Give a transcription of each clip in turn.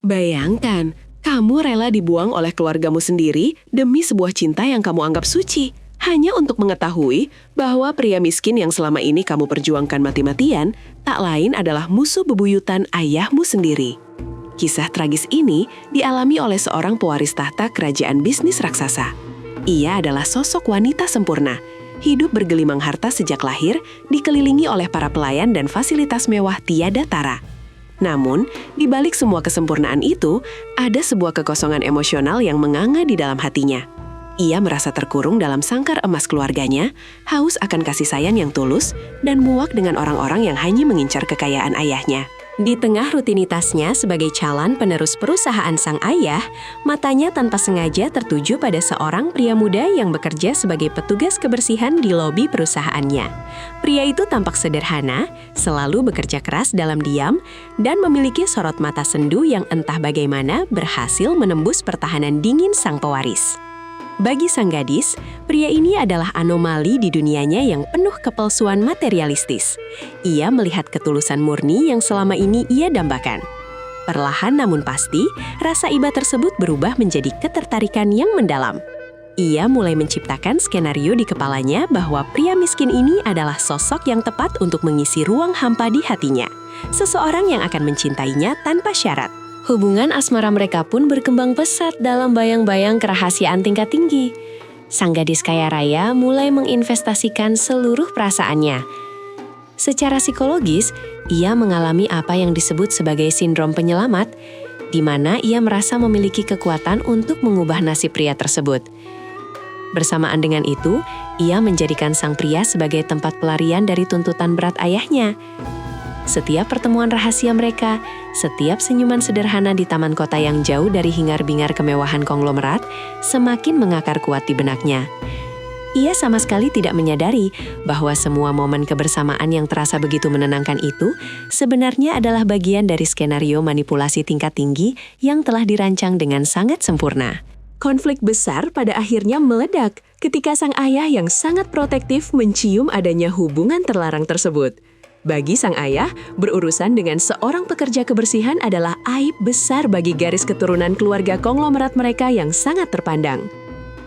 Bayangkan, kamu rela dibuang oleh keluargamu sendiri demi sebuah cinta yang kamu anggap suci, hanya untuk mengetahui bahwa pria miskin yang selama ini kamu perjuangkan mati-matian tak lain adalah musuh bebuyutan ayahmu sendiri. Kisah tragis ini dialami oleh seorang pewaris tahta kerajaan bisnis raksasa. Ia adalah sosok wanita sempurna, hidup bergelimang harta sejak lahir, dikelilingi oleh para pelayan dan fasilitas mewah tiada tara. Namun, di balik semua kesempurnaan itu, ada sebuah kekosongan emosional yang menganga di dalam hatinya. Ia merasa terkurung dalam sangkar emas keluarganya, haus akan kasih sayang yang tulus, dan muak dengan orang-orang yang hanya mengincar kekayaan ayahnya. Di tengah rutinitasnya sebagai calon penerus perusahaan sang ayah, matanya tanpa sengaja tertuju pada seorang pria muda yang bekerja sebagai petugas kebersihan di lobi perusahaannya. Pria itu tampak sederhana, selalu bekerja keras dalam diam, dan memiliki sorot mata sendu yang entah bagaimana berhasil menembus pertahanan dingin sang pewaris. Bagi sang gadis, pria ini adalah anomali di dunianya yang penuh kepalsuan materialistis. Ia melihat ketulusan murni yang selama ini ia dambakan. Perlahan namun pasti, rasa iba tersebut berubah menjadi ketertarikan yang mendalam. Ia mulai menciptakan skenario di kepalanya bahwa pria miskin ini adalah sosok yang tepat untuk mengisi ruang hampa di hatinya. Seseorang yang akan mencintainya tanpa syarat. Hubungan asmara mereka pun berkembang pesat dalam bayang-bayang kerahasiaan tingkat tinggi. Sang gadis kaya raya mulai menginvestasikan seluruh perasaannya. Secara psikologis, ia mengalami apa yang disebut sebagai sindrom penyelamat, di mana ia merasa memiliki kekuatan untuk mengubah nasib pria tersebut. Bersamaan dengan itu, ia menjadikan sang pria sebagai tempat pelarian dari tuntutan berat ayahnya. Setiap pertemuan rahasia mereka, setiap senyuman sederhana di taman kota yang jauh dari hingar-bingar kemewahan konglomerat, semakin mengakar kuat di benaknya. Ia sama sekali tidak menyadari bahwa semua momen kebersamaan yang terasa begitu menenangkan itu sebenarnya adalah bagian dari skenario manipulasi tingkat tinggi yang telah dirancang dengan sangat sempurna. Konflik besar pada akhirnya meledak ketika sang ayah yang sangat protektif mencium adanya hubungan terlarang tersebut. Bagi sang ayah, berurusan dengan seorang pekerja kebersihan adalah aib besar bagi garis keturunan keluarga konglomerat mereka yang sangat terpandang.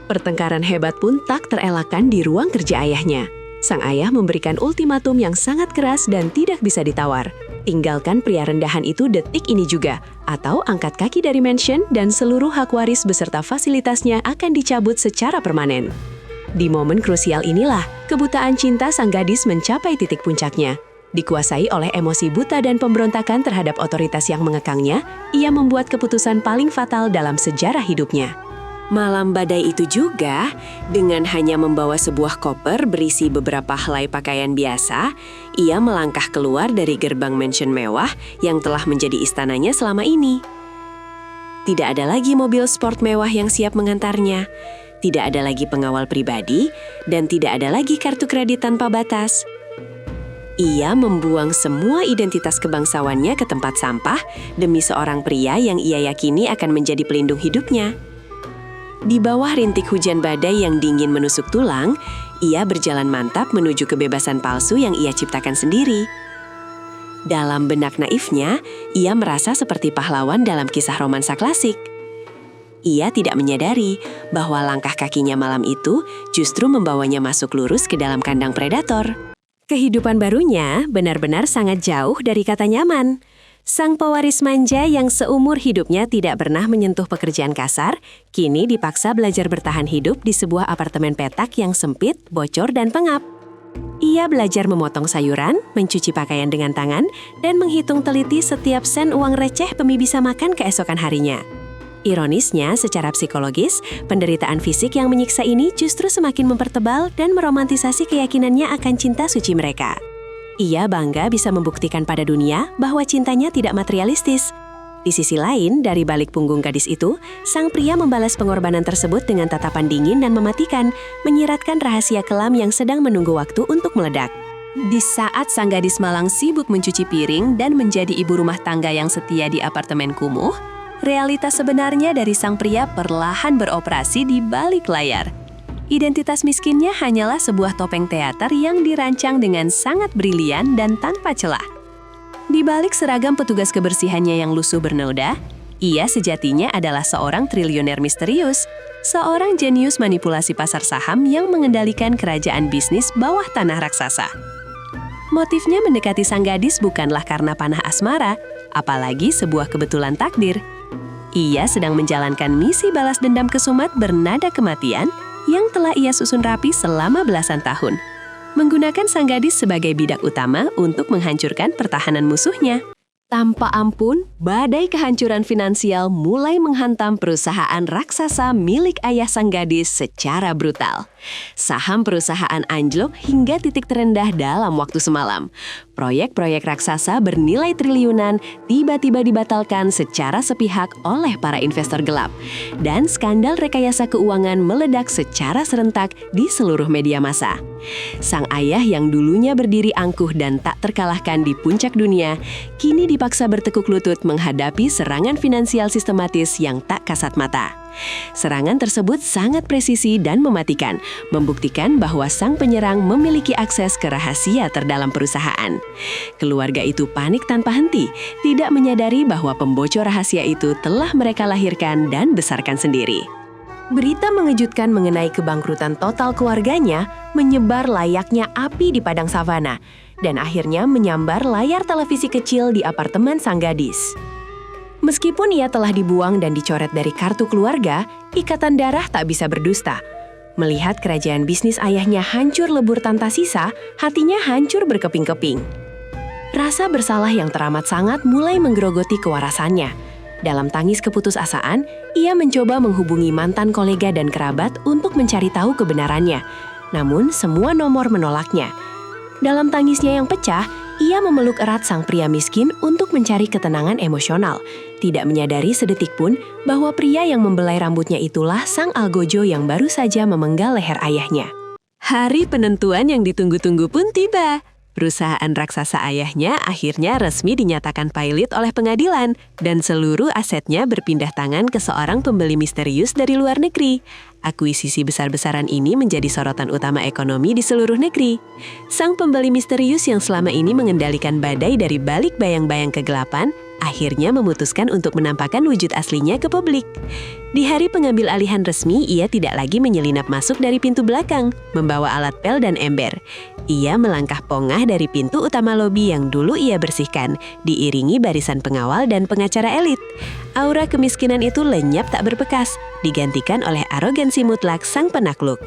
Pertengkaran hebat pun tak terelakkan di ruang kerja ayahnya. Sang ayah memberikan ultimatum yang sangat keras dan tidak bisa ditawar. Tinggalkan pria rendahan itu detik ini juga, atau angkat kaki dari mansion dan seluruh hak waris beserta fasilitasnya akan dicabut secara permanen. Di momen krusial inilah, kebutaan cinta sang gadis mencapai titik puncaknya. Dikuasai oleh emosi buta dan pemberontakan terhadap otoritas yang mengekangnya, ia membuat keputusan paling fatal dalam sejarah hidupnya. Malam badai itu juga, dengan hanya membawa sebuah koper berisi beberapa helai pakaian biasa, ia melangkah keluar dari gerbang mansion mewah yang telah menjadi istananya selama ini. Tidak ada lagi mobil sport mewah yang siap mengantarnya, tidak ada lagi pengawal pribadi, dan tidak ada lagi kartu kredit tanpa batas. Ia membuang semua identitas kebangsawannya ke tempat sampah demi seorang pria yang ia yakini akan menjadi pelindung hidupnya. Di bawah rintik hujan badai yang dingin menusuk tulang, ia berjalan mantap menuju kebebasan palsu yang ia ciptakan sendiri. Dalam benak naifnya, ia merasa seperti pahlawan dalam kisah romansa klasik. Ia tidak menyadari bahwa langkah kakinya malam itu justru membawanya masuk lurus ke dalam kandang predator. Kehidupan barunya benar-benar sangat jauh dari kata nyaman. Sang pewaris manja yang seumur hidupnya tidak pernah menyentuh pekerjaan kasar, kini dipaksa belajar bertahan hidup di sebuah apartemen petak yang sempit, bocor, dan pengap. Ia belajar memotong sayuran, mencuci pakaian dengan tangan, dan menghitung teliti setiap sen uang receh demi bisa makan keesokan harinya. Ironisnya, secara psikologis, penderitaan fisik yang menyiksa ini justru semakin mempertebal dan meromantisasi keyakinannya akan cinta suci mereka. Ia bangga bisa membuktikan pada dunia bahwa cintanya tidak materialistis. Di sisi lain, dari balik punggung gadis itu, sang pria membalas pengorbanan tersebut dengan tatapan dingin dan mematikan, menyiratkan rahasia kelam yang sedang menunggu waktu untuk meledak. Di saat sang gadis malang sibuk mencuci piring dan menjadi ibu rumah tangga yang setia di apartemen kumuh, realitas sebenarnya dari sang pria perlahan beroperasi di balik layar. Identitas miskinnya hanyalah sebuah topeng teater yang dirancang dengan sangat brilian dan tanpa celah. Di balik seragam petugas kebersihannya yang lusuh bernoda, Ia sejatinya adalah seorang triliuner misterius, seorang jenius manipulasi pasar saham yang mengendalikan kerajaan bisnis bawah tanah raksasa. Motifnya mendekati sang gadis bukanlah karena panah asmara, apalagi sebuah kebetulan takdir. Ia sedang menjalankan misi balas dendam kesumat bernada kematian yang telah ia susun rapi selama belasan tahun, menggunakan sang gadis sebagai bidak utama untuk menghancurkan pertahanan musuhnya. Tanpa ampun, badai kehancuran finansial mulai menghantam perusahaan raksasa milik ayah sang gadis secara brutal. Saham perusahaan anjlok hingga titik terendah dalam waktu semalam. Proyek-proyek raksasa bernilai triliunan tiba-tiba dibatalkan secara sepihak oleh para investor gelap. Dan skandal rekayasa keuangan meledak secara serentak di seluruh media massa. Sang ayah yang dulunya berdiri angkuh dan tak terkalahkan di puncak dunia, kini dipaksa bertekuk lutut menghadapi serangan finansial sistematis yang tak kasat mata. Serangan tersebut sangat presisi dan mematikan, membuktikan bahwa sang penyerang memiliki akses ke rahasia terdalam perusahaan. Keluarga itu panik tanpa henti, tidak menyadari bahwa pembocor rahasia itu telah mereka lahirkan dan besarkan sendiri. Berita mengejutkan mengenai kebangkrutan total keluarganya menyebar layaknya api di padang savana, dan akhirnya menyambar layar televisi kecil di apartemen sang gadis. Meskipun ia telah dibuang dan dicoret dari kartu keluarga, ikatan darah tak bisa berdusta. Melihat kerajaan bisnis ayahnya hancur lebur tanpa sisa, hatinya hancur berkeping-keping. Rasa bersalah yang teramat sangat mulai menggerogoti kewarasannya. Dalam tangis keputusasaan, ia mencoba menghubungi mantan kolega dan kerabat untuk mencari tahu kebenarannya. Namun, semua nomor menolaknya. Dalam tangisnya yang pecah, ia memeluk erat sang pria miskin untuk mencari ketenangan emosional, tidak menyadari sedetik pun bahwa pria yang membelai rambutnya itulah sang algojo yang baru saja memenggal leher ayahnya. Hari penentuan yang ditunggu-tunggu pun tiba. Perusahaan raksasa ayahnya akhirnya resmi dinyatakan pailit oleh pengadilan dan seluruh asetnya berpindah tangan ke seorang pembeli misterius dari luar negeri. Akuisisi besar-besaran ini menjadi sorotan utama ekonomi di seluruh negeri. Sang pembeli misterius yang selama ini mengendalikan badai dari balik bayang-bayang kegelapan, akhirnya memutuskan untuk menampakkan wujud aslinya ke publik. Di hari pengambil alihan resmi, ia tidak lagi menyelinap masuk dari pintu belakang, membawa alat pel dan ember. Ia melangkah pongah dari pintu utama lobi yang dulu ia bersihkan, diiringi barisan pengawal dan pengacara elit. Aura kemiskinan itu lenyap tak berbekas, digantikan oleh arogansi mutlak sang penakluk.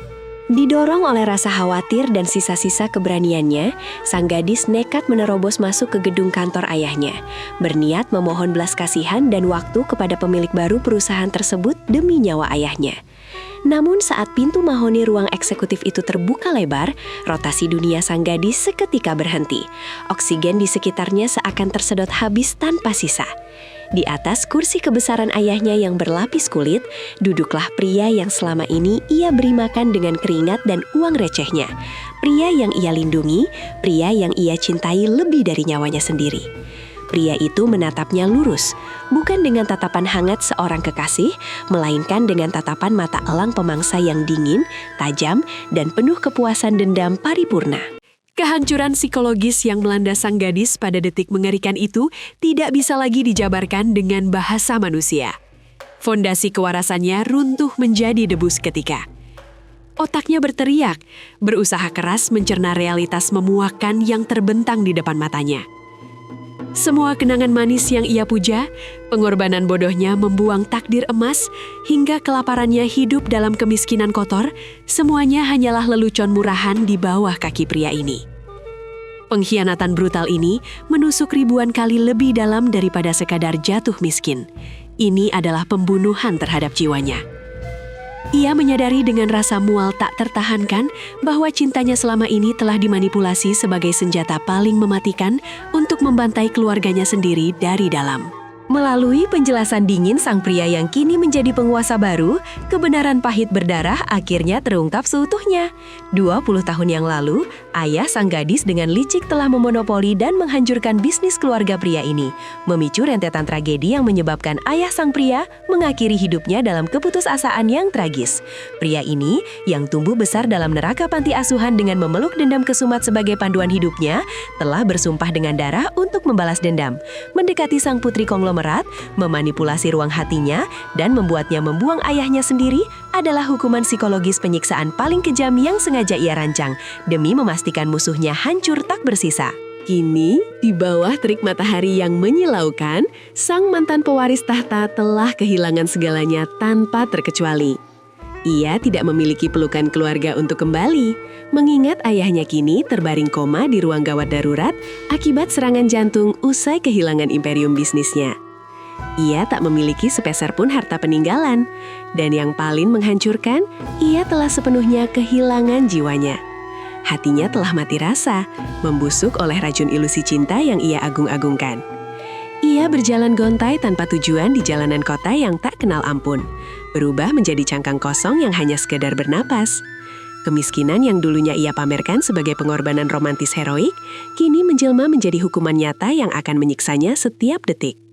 Didorong oleh rasa khawatir dan sisa-sisa keberaniannya, sang gadis nekat menerobos masuk ke gedung kantor ayahnya, berniat memohon belas kasihan dan waktu kepada pemilik baru perusahaan tersebut demi nyawa ayahnya. Namun saat pintu mahoni ruang eksekutif itu terbuka lebar, rotasi dunia sang gadis seketika berhenti. Oksigen di sekitarnya seakan tersedot habis tanpa sisa. Di atas kursi kebesaran ayahnya yang berlapis kulit, duduklah pria yang selama ini ia beri makan dengan keringat dan uang recehnya. Pria yang ia lindungi, pria yang ia cintai lebih dari nyawanya sendiri. Pria itu menatapnya lurus, bukan dengan tatapan hangat seorang kekasih, melainkan dengan tatapan mata elang pemangsa yang dingin, tajam, dan penuh kepuasan dendam paripurna. Kehancuran psikologis yang melanda sang gadis pada detik mengerikan itu tidak bisa lagi dijabarkan dengan bahasa manusia. Fondasi kewarasannya runtuh menjadi debu seketika. Otaknya berteriak, berusaha keras mencerna realitas memuakkan yang terbentang di depan matanya. Semua kenangan manis yang ia puja, pengorbanan bodohnya membuang takdir emas, hingga kelaparannya hidup dalam kemiskinan kotor, semuanya hanyalah lelucon murahan di bawah kaki pria ini. Pengkhianatan brutal ini menusuk ribuan kali lebih dalam daripada sekadar jatuh miskin. Ini adalah pembunuhan terhadap jiwanya. Ia menyadari dengan rasa mual tak tertahankan bahwa cintanya selama ini telah dimanipulasi sebagai senjata paling mematikan untuk membantai keluarganya sendiri dari dalam. Melalui penjelasan dingin sang pria yang kini menjadi penguasa baru, kebenaran pahit berdarah akhirnya terungkap seutuhnya. 20 tahun yang lalu, ayah sang gadis dengan licik telah memonopoli dan menghancurkan bisnis keluarga pria ini, memicu rentetan tragedi yang menyebabkan ayah sang pria mengakhiri hidupnya dalam keputusasaan yang tragis. Pria ini, yang tumbuh besar dalam neraka panti asuhan dengan memeluk dendam kesumat sebagai panduan hidupnya, telah bersumpah dengan darah untuk membalas dendam, mendekati sang putri konglomerat konglomerat, memanipulasi ruang hatinya, dan membuatnya membuang ayahnya sendiri adalah hukuman psikologis penyiksaan paling kejam yang sengaja ia rancang demi memastikan musuhnya hancur tak bersisa. Kini, di bawah terik matahari yang menyilaukan, sang mantan pewaris tahta telah kehilangan segalanya tanpa terkecuali. Ia tidak memiliki pelukan keluarga untuk kembali, mengingat ayahnya kini terbaring koma di ruang gawat darurat akibat serangan jantung usai kehilangan imperium bisnisnya. Ia tak memiliki sepeser pun harta peninggalan, dan yang paling menghancurkan, ia telah sepenuhnya kehilangan jiwanya. Hatinya telah mati rasa, membusuk oleh racun ilusi cinta yang ia agung-agungkan. Ia berjalan gontai tanpa tujuan di jalanan kota yang tak kenal ampun, berubah menjadi cangkang kosong yang hanya sekedar bernapas. Kemiskinan yang dulunya ia pamerkan sebagai pengorbanan romantis heroik, kini menjelma menjadi hukuman nyata yang akan menyiksanya setiap detik.